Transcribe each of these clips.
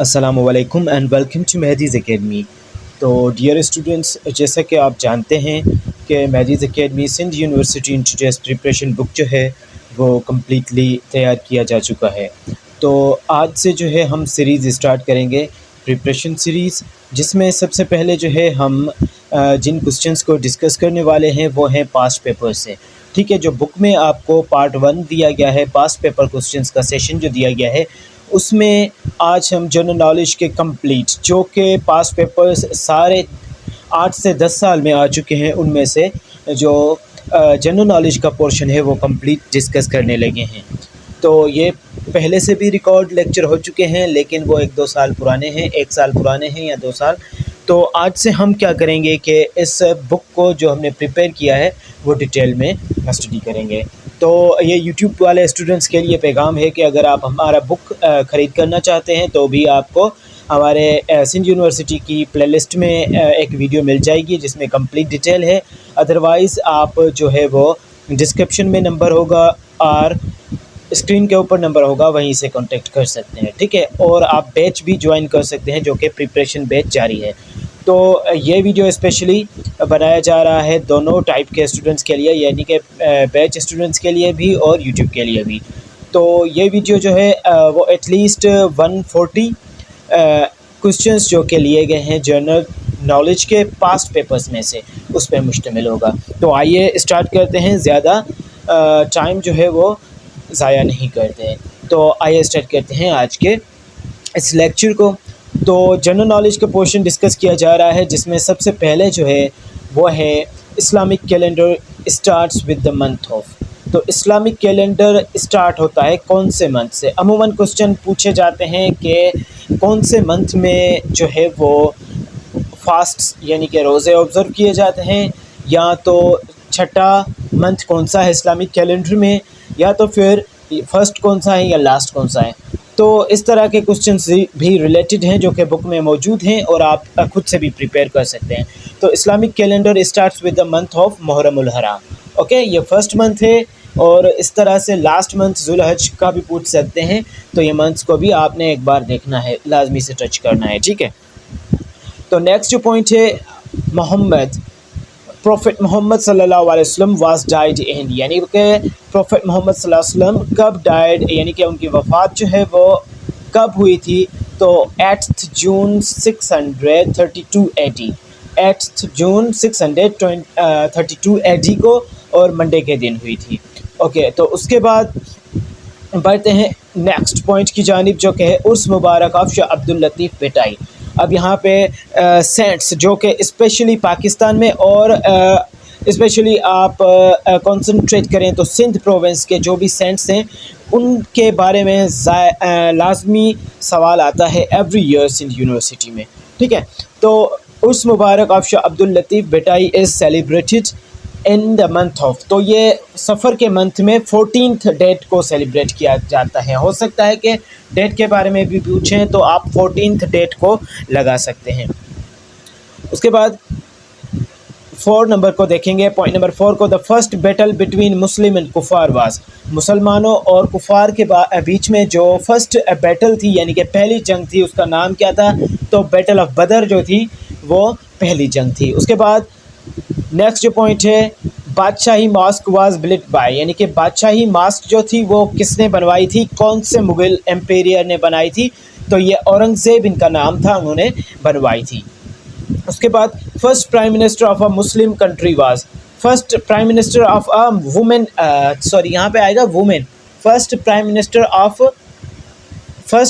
अस्सलामुअलैकुम and welcome to Mehdi's academy. तो dear students, जैसा कि आप जानते हैं कि Mehdi's academy Sindh university entry test preparation book जो है वो कम्प्लीटली तैयार किया जा चुका है। तो आज से जो है हम सीरीज़ स्टार्ट करेंगे, प्रिपरेशन सीरीज़, जिसमें सबसे पहले जो है हम जिन क्वेश्चंस को डिस्कस करने वाले हैं वो हैं पास्ट पेपर से। ठीक है, जो बुक में आपको पार्ट 1 दिया गया है, पास्ट पेपर क्वेश्चंस का सेशन जो दिया गया है, उसमें आज हम जनरल नॉलेज के कंप्लीट जो कि पास्ट पेपर्स सारे 8 से 10 साल में आ चुके हैं, उनमें से जो जनरल नॉलेज का पोर्शन है वो कंप्लीट डिस्कस करने लगे हैं। तो ये पहले से भी रिकॉर्ड लेक्चर हो चुके हैं, लेकिन वो 1-2 साल पुराने हैं, 1 साल पुराने हैं या 2 साल। तो आज से हम क्या करेंगे कि इस बुक को जो हमने प्रिपेयर किया है वो डिटेल में स्टडी करेंगे। तो ये यूट्यूब वाले स्टूडेंट्स के लिए पैगाम है कि अगर आप हमारा बुक ख़रीद करना चाहते हैं तो भी आपको हमारे सिंध यूनिवर्सिटी की प्लेलिस्ट में एक वीडियो मिल जाएगी जिसमें कंप्लीट डिटेल है। अदरवाइज़ आप जो है वो डिस्क्रिप्शन में नंबर होगा और स्क्रीन के ऊपर नंबर होगा, वहीं से कांटेक्ट कर सकते हैं। ठीक है, और आप बैच भी ज्वाइन कर सकते हैं जो कि प्रिपरेशन बैच जारी है। तो ये वीडियो स्पेशली बनाया जा रहा है दोनों टाइप के स्टूडेंट्स के लिए, यानी कि बैच स्टूडेंट्स के लिए भी और यूट्यूब के लिए भी। तो ये वीडियो जो है वो एटलीस्ट 140 क्वेश्चंस जो के लिए गए हैं जनरल नॉलेज के पास्ट पेपर्स में से, उस पर मुश्तमिल होगा। तो आइए स्टार्ट करते हैं, ज़्यादा टाइम जो है वो ज़ाया नहीं करते हैं। तो आइए स्टार्ट करते हैं आज के इस लेक्चर को। तो जनरल नॉलेज का पोर्शन डिस्कस किया जा रहा है, जिसमें सबसे पहले जो है वो है Islamic calendar starts with the month of. तो इस्लामिक कैलेंडर स्टार्ट होता है कौन से मंथ से? अमूमन क्वेश्चन पूछे जाते हैं कि कौन से मंथ में जो है वो फास्ट यानी कि रोज़े ऑब्ज़र्व किए जाते हैं, या तो छठा मंथ कौन सा है इस्लामिक कैलेंडर में, या तो फिर फर्स्ट कौन सा है या लास्ट कौन सा है। तो इस तरह के क्वेश्चंस भी रिलेटेड हैं जो कि बुक में मौजूद हैं और आप खुद से भी प्रिपेयर कर सकते हैं। तो Islamic calendar starts with the month of Muharramul Haram. Okay, ये फर्स्ट मंथ है, और इस तरह से लास्ट मंथ जुल्हज का भी पूछ सकते हैं। तो ये मंथ्स को भी आपने एक बार देखना है, लाजमी से टच करना है। ठीक है, तो नेक्स्ट जो पॉइंट है, मोहम्मद प्रोफेट मोहम्मद सल्लल्लाहु अलैहि वसल्लम वाज डाइड इन, यानी कि प्रोफेट मोहम्मद सल्लल्लाहु अलैहि वसल्लम कब डाइड, यानी कि उनकी वफ़ात जो है वो कब हुई थी? तो 8 जून 632 AD, 8 जून 632 AD को, और मंडे के दिन हुई थी। ओके, तो उसके बाद बढ़ते हैं नेक्स्ट पॉइंट की जानिब, जो कि है उर्स मुबारक ऑफ शाह अब्दुल लतीफ़ भिटाई। अब यहाँ पे सेंट्स जो कि स्पेशली पाकिस्तान में और स्पेशली आप कंसंट्रेट करें तो सिंध प्रोविंस के जो भी सेंट्स हैं उनके बारे में लाजमी सवाल आता है एवरी ईयर सिंध यूनिवर्सिटी में। ठीक है, तो Urs Mubarak of Shah Abdul Latif Bhitai is celebrated in the month of. तो ये सफ़र के मंथ में 14th डेट को सेलिब्रेट किया जाता है। हो सकता है कि डेट के बारे में भी पूछें तो आप 14th डेट को लगा सकते हैं। उसके बाद 4 नंबर को देखेंगे, पॉइंट नंबर 4 को, the first battle between Muslim and कुफार वाज। मुसलमानों और कुफार के बीच में जो फर्स्ट बैटल थी, यानी कि पहली जंग थी, उसका नाम क्या था? तो बैटल ऑफ बदर जो थी वो पहली जंग थी। उसके बाद नेक्स्ट जो पॉइंट है, बादशाही मास्क वाज बिल्ट बाय, यानी कि बादशाही मास्क जो थी वो किसने बनवाई थी? कौन से मुगल एम्पेरियर ने बनाई थी? तो ये औरंगज़ेब इनका नाम था, उन्होंने बनवाई थी। उसके बाद first prime minister of a Muslim country was, first prime minister of a women, sorry यहाँ पे आएगा women, first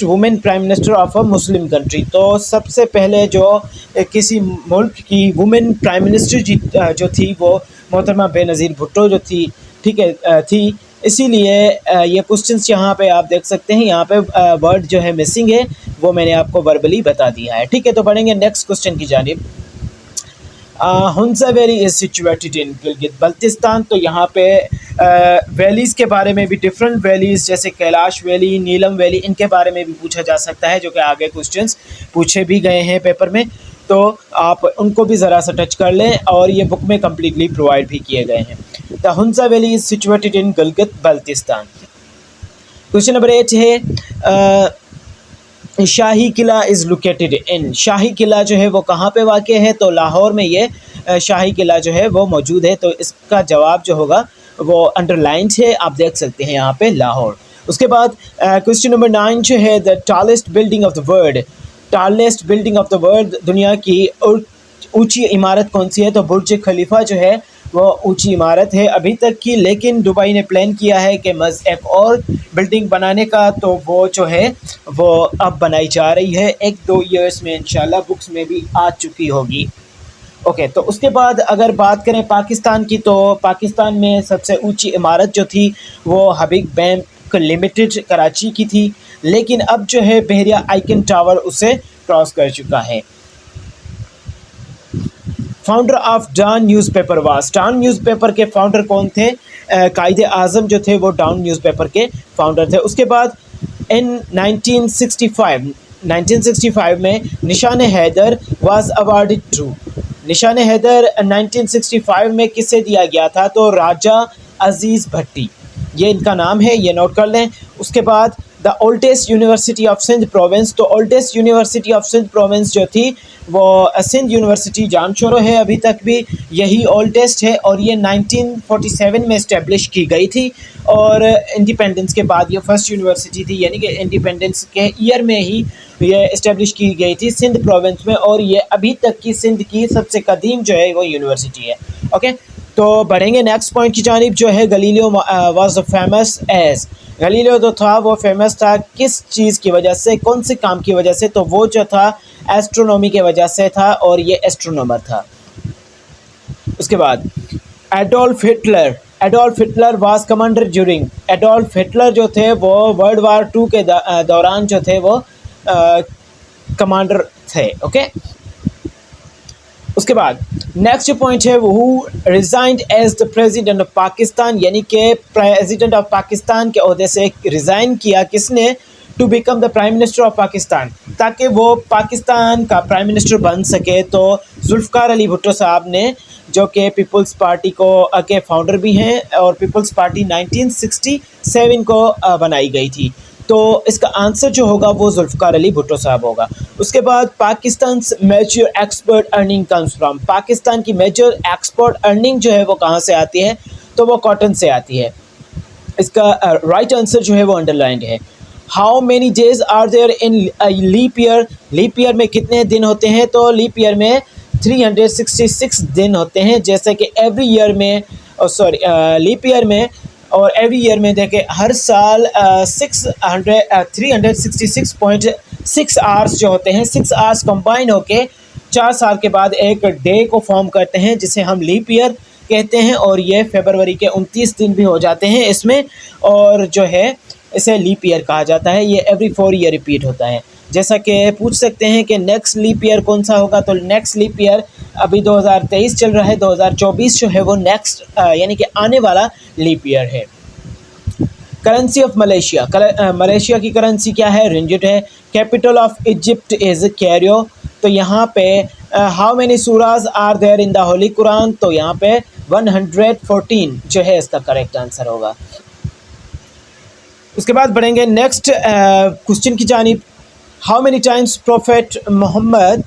women prime minister of a Muslim country. तो सबसे पहले जो किसी मुल्क की वुमेन प्राइम मिनिस्टर जो थी वो मोहतरमा बेनज़ीर भुट्टो जो थी। ठीक है, थी, इसीलिए ये क्वेश्चंस यहाँ पे आप देख सकते हैं, यहाँ पे वर्ड जो है मिसिंग है, वो मैंने आपको वर्बली बता दिया है। ठीक है, तो बढ़ेंगे नेक्स्ट क्वेश्चन की जानिब। Hunza valley is situated in Gilgit Baltistan. तो यहाँ पे वैलीज़ के बारे में भी, डिफरेंट वैलीज़ जैसे कैलाश वैली, नीलम वैली, इनके बारे में भी पूछा जा सकता है, जो कि आगे क्वेश्चंस पूछे भी गए हैं पेपर में। तो आप उनको भी ज़रा सा टच कर लें, और ये बुक में कम्प्लीटली प्रोवाइड भी किए गए हैं। The Hunza valley is situated in Gilgit Baltistan. Question number 8 है, शाही किला इज़ लोकेटेड इन, शाही किला जो है वो कहाँ पे वाक़ है, तो लाहौर में ये शाही किला जो है वो मौजूद है। तो इसका जवाब जो होगा वो अंडरलाइंड है, आप देख सकते हैं यहाँ पे लाहौर। उसके बाद क्वेश्चन नंबर 9 जो है, the tallest building of the world, tallest building of the world, दुनिया की ऊंची इमारत कौन सी है, तो बुर्ज खलीफा जो है वो ऊंची इमारत है अभी तक की, लेकिन दुबई ने प्लान किया है कि एक और बिल्डिंग बनाने का, तो वो जो है वो अब बनाई जा रही है, 1-2 ईयर्स में इंशाल्लाह बुक्स में भी आ चुकी होगी। ओके, तो उसके बाद अगर बात करें पाकिस्तान की, तो पाकिस्तान में सबसे ऊंची इमारत जो थी वो हबीब बैंक लिमिटेड कराची की थी, लेकिन अब जो है बहरिया आइकन टावर उसे क्रॉस कर चुका है। Founder of Dawn newspaper was, Dawn newspaper के फाउंडर कौन थे, कायदे आज़म जो थे वो डॉन न्यूज़पेपर के फाउंडर थे। उसके बाद इन 1965 में निशान हैदर वाज अवार्डेड टू, निशान हैदर 1965 में किसे दिया गया था, तो राजा अजीज़ भट्टी, ये इनका नाम है, ये नोट कर लें। उसके बाद the oldest university of Sindh province, तो oldest university of Sindh province जो थी वो सिंध यूनिवर्सिटी जानशोरो है, अभी तक भी यही ओल्डेस्ट है, और ये 1947 में इस्टेब्लिश की गई थी, और इंडिपेंडेंस के बाद ये फर्स्ट यूनिवर्सिटी थी, यानी कि इंडिपेंडेंस के ईयर में ही ये इस्टेब्लिश की गई थी सिंध प्रोविंस में, और ये अभी तक की सिंध की सबसे कदीम जो है वो यूनिवर्सिटी है। ओके, तो बढ़ेंगे नेक्स्ट पॉइंट की जानिब, जो है Galileo was famous as, Galileo जो था वो फेमस था किस चीज़ की वजह से, कौन से काम की वजह से, तो वो जो था एस्ट्रोनॉमी के वजह से था, और ये एस्ट्रोनॉमर था। उसके बाद Adolf Hitler, Adolf Hitler was commander during, Adolf Hitler जो थे वो वर्ल्ड वार 2 के दौरान जो थे वो कमांडर थे। ओके, उसके बाद नेक्स्ट जो पॉइंट है, वो resigned as the president of Pakistan, यानी कि प्रेसिडेंट ऑफ पाकिस्तान के ओहदे से रिज़ाइन किया किसने, to become the prime minister of Pakistan, ताकि वो पाकिस्तान का प्राइम मिनिस्टर बन सके, तो जुल्फ़िकार अली भुट्टो साहब ने, जो कि पीपल्स पार्टी को के फाउंडर भी हैं, और पीपल्स पार्टी 1967 को बनाई गई थी, तो इसका आंसर जो होगा वो जुल्फ़िकार अली भुट्टो साहब होगा। उसके बाद Pakistan major export earning comes from, Pakistan की मेजर एक्सपोर्ट अर्निंग जो है वो कहाँ से आती है, तो वो कॉटन से आती है। इसका राइट आंसर जो है वो अंडरलाइंड है। How many days are there in leap year, leap year में कितने दिन होते हैं, तो लीप ईयर में 366 दिन होते हैं, जैसे कि एवरी ईयर में, लीप ईयर में और एवरी ईयर में देखें हर साल 366.6 आवर्स जो होते हैं, 6 आवर्स कंबाइन होके 4 साल के बाद एक डे को फॉर्म करते हैं, जिसे हम लीप ईयर कहते हैं, और ये फरवरी के 29 दिन भी हो जाते हैं इसमें, और जो है इसे लीप ईयर कहा जाता है। ये एवरी 4 ईयर रिपीट होता है। जैसा कि पूछ सकते हैं कि नेक्स्ट लीप ईयर कौन सा होगा, तो नेक्स्ट लीप ईयर अभी 2023 चल रहा है, 2024 जो है वो नेक्स्ट यानी कि आने वाला लीप ईयर है। करेंसी ऑफ मलेशिया, मलेशिया की करेंसी क्या है, रिंगिट है। Capital of Egypt is Cairo, तो यहाँ पे how many surahs are there in the holy Quran, तो यहाँ पे 114 जो है इसका करेक्ट आंसर होगा। उसके बाद बढ़ेंगे नेक्स्ट क्वेश्चन की जानिब। How many times prophet Muhammad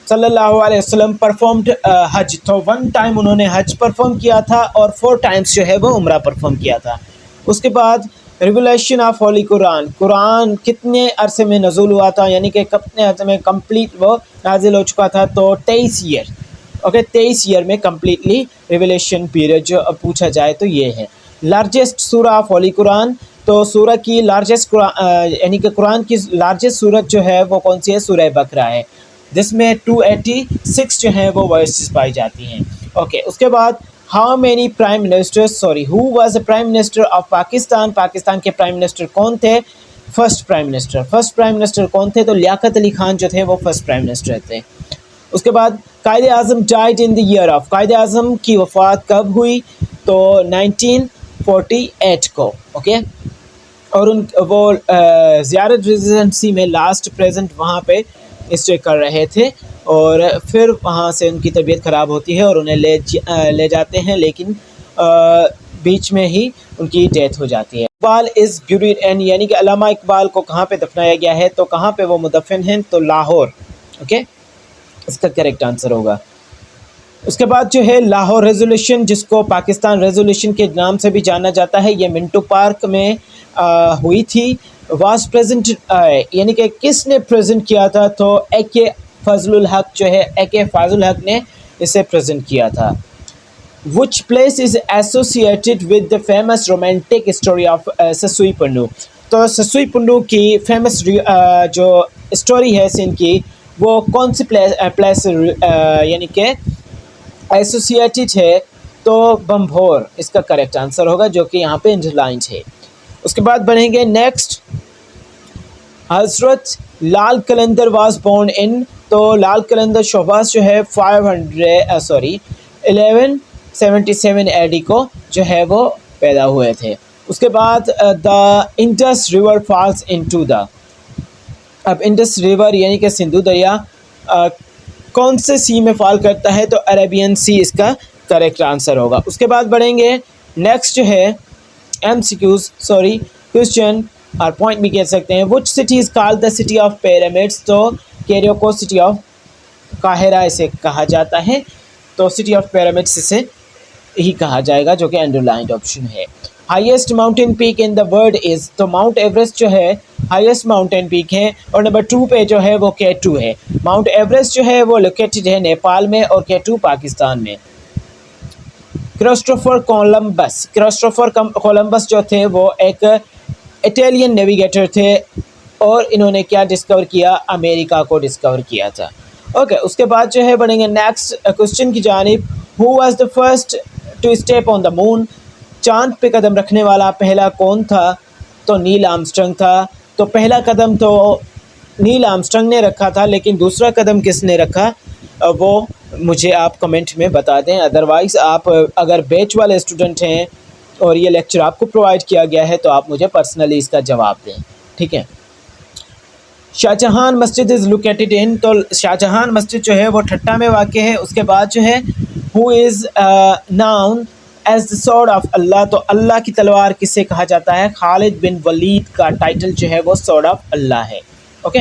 सल्लल्लाहु अलैहि वसल्लम परफॉर्म्ड हज, तो 1 टाइम उन्होंने हज परफॉर्म किया था, और 4 टाइम्स जो है वो उम्रा परफॉर्म किया था। उसके बाद रिवलेशन ऑफ होली कुरान, कुरान कितने अरसे में नज़ूल हुआ था, यानी कि कितने अरसे में कंप्लीट वो नाजिल हो चुका था, तो 23 ईयर। ओके, 23 ईयर में कम्प्लीटली रिवलेशन पीरियड जो पूछा जाए तो ये है। लार्जेस्ट सूरा ऑफ होली कुरान, तो सूरा की लार्जेस्ट यानी कि कुरान की लार्जेस्ट सूरत जो है वो कौन सी है, सूरह बकरा है, जिसमें 286 जो हैं वो वर्सेस पाई जाती हैं। ओके, उसके बाद how many prime ministers, who was the prime minister of Pakistan, Pakistan के प्राइम मिनिस्टर कौन थे, फर्स्ट प्राइम मिनिस्टर कौन थे, तो लियाकत अली खान जो थे वो फर्स्ट प्राइम मिनिस्टर थे। उसके बाद Quaid-e Azam died in the year of, Quaid-e Azam की वफ़ात कब हुई, तो 1948 को। ओके, और वो ज़ियारत रेजिडेंसी में लास्ट प्रेजेंट वहाँ पे स्टे कर रहे थे, और फिर वहाँ से उनकी तबीयत ख़राब होती है और उन्हें ले जाते हैं, लेकिन बीच में ही उनकी डेथ हो जाती है। इकबाल इज़ ब्यूरिड इन, यानी कि अल्लामा इकबाल को कहाँ पे दफनाया गया है, तो कहाँ पे वो मुदफन हैं, तो लाहौर। ओके, इसका करेक्ट आंसर होगा। उसके बाद जो है लाहौर रेजोल्यूशन, जिसको पाकिस्तान रेजोल्यूशन के नाम से भी जाना जाता है, ये मिंटो पार्क में हुई थी। वाज प्रेजेंट, यानी कि किसने प्रेजेंट किया था, तो ए के फजलुल हक जो है, ए के फजलुल हक ने इसे प्रेजेंट किया था। Which place is associated with the famous romantic story of Sassui Pandu, तो ससुई पंडू की फेमस जो स्टोरी है सिंध की, वो कौन सी प्लेस यानी कि एसोसिएटेड है, तो बम्भोर इसका करेक्ट आंसर होगा, जो कि यहाँ पे अंडरलाइंड है। उसके बाद बढ़ेंगे next, Hazrat Lal Qalandar was born in, तो लाल कलंदर शहबाज जो है 1177 AD को जो है वो पैदा हुए थे। उसके बाद the Indus river falls into the, अब इंडस रिवर यानी कि सिंधु दरिया कौन से सी में फॉल करता है, तो अरेबियन सी इसका करेक्ट आंसर होगा। उसके बाद बढ़ेंगे नेक्स्ट जो है MCQs, सॉरी क्वेश्चन और पॉइंट भी कह सकते हैं। Which city is called the city of pyramids, तो कैरो को सिटी ऑफ काहिरा इसे कहा जाता है, तो सिटी ऑफ पिरामिड्स इसे ही कहा जाएगा, जो कि अंडरलाइंड ऑप्शन है। Highest mountain peak in the world is, तो माउंट एवरेस्ट जो है हाईएस्ट माउंटेन पीक है, और नंबर 2 पे जो है वो K2 है। माउंट एवरेस्ट जो है वो लोकेटेड है नेपाल में, और K2 पाकिस्तान में। क्रिस्टोफर कोलंबस जो थे वो एक इटालियन नेविगेटर थे, और इन्होंने क्या डिस्कवर किया, अमेरिका को डिस्कवर किया था। ओके, उसके बाद जो है बढ़ेंगे नेक्स्ट क्वेश्चन की जानिब। Who was the first to step on the moon, चांद पे कदम रखने वाला पहला कौन था, तो नील आर्मस्ट्रांग था। तो पहला कदम तो नील आर्मस्ट्रांग ने रखा था, लेकिन दूसरा कदम किसने रखा, वो मुझे आप कमेंट में बता दें। अदरवाइज़ आप अगर बैच वाले स्टूडेंट हैं और ये लेक्चर आपको प्रोवाइड किया गया है, तो आप मुझे पर्सनली इसका जवाब दें, ठीक है। शाहजहान मस्जिद इज़ लोकेटेड इन, तो शाहजहान मस्जिद जो है वो ठट्टा में वाक़ है। उसके बाद जो है who is known as the sword of Allah, तो अल्लाह की तलवार किसे कहा जाता है, खालिद बिन वलीद का टाइटल जो है वो स्वॉर्ड ऑफ अल्लाह है। ओके,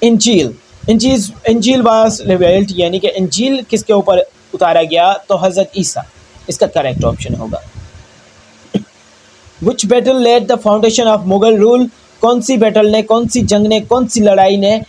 इंजील वाज रिवील्ड, यानी कि इंजील किसके ऊपर उतारा गया, तो हज़रत ईसा इसका करेक्ट ऑप्शन होगा। Which battle led the foundation of Mughal rule, कौन सी बैटल ने, कौन सी जंग ने, कौन सी लड़ाई ने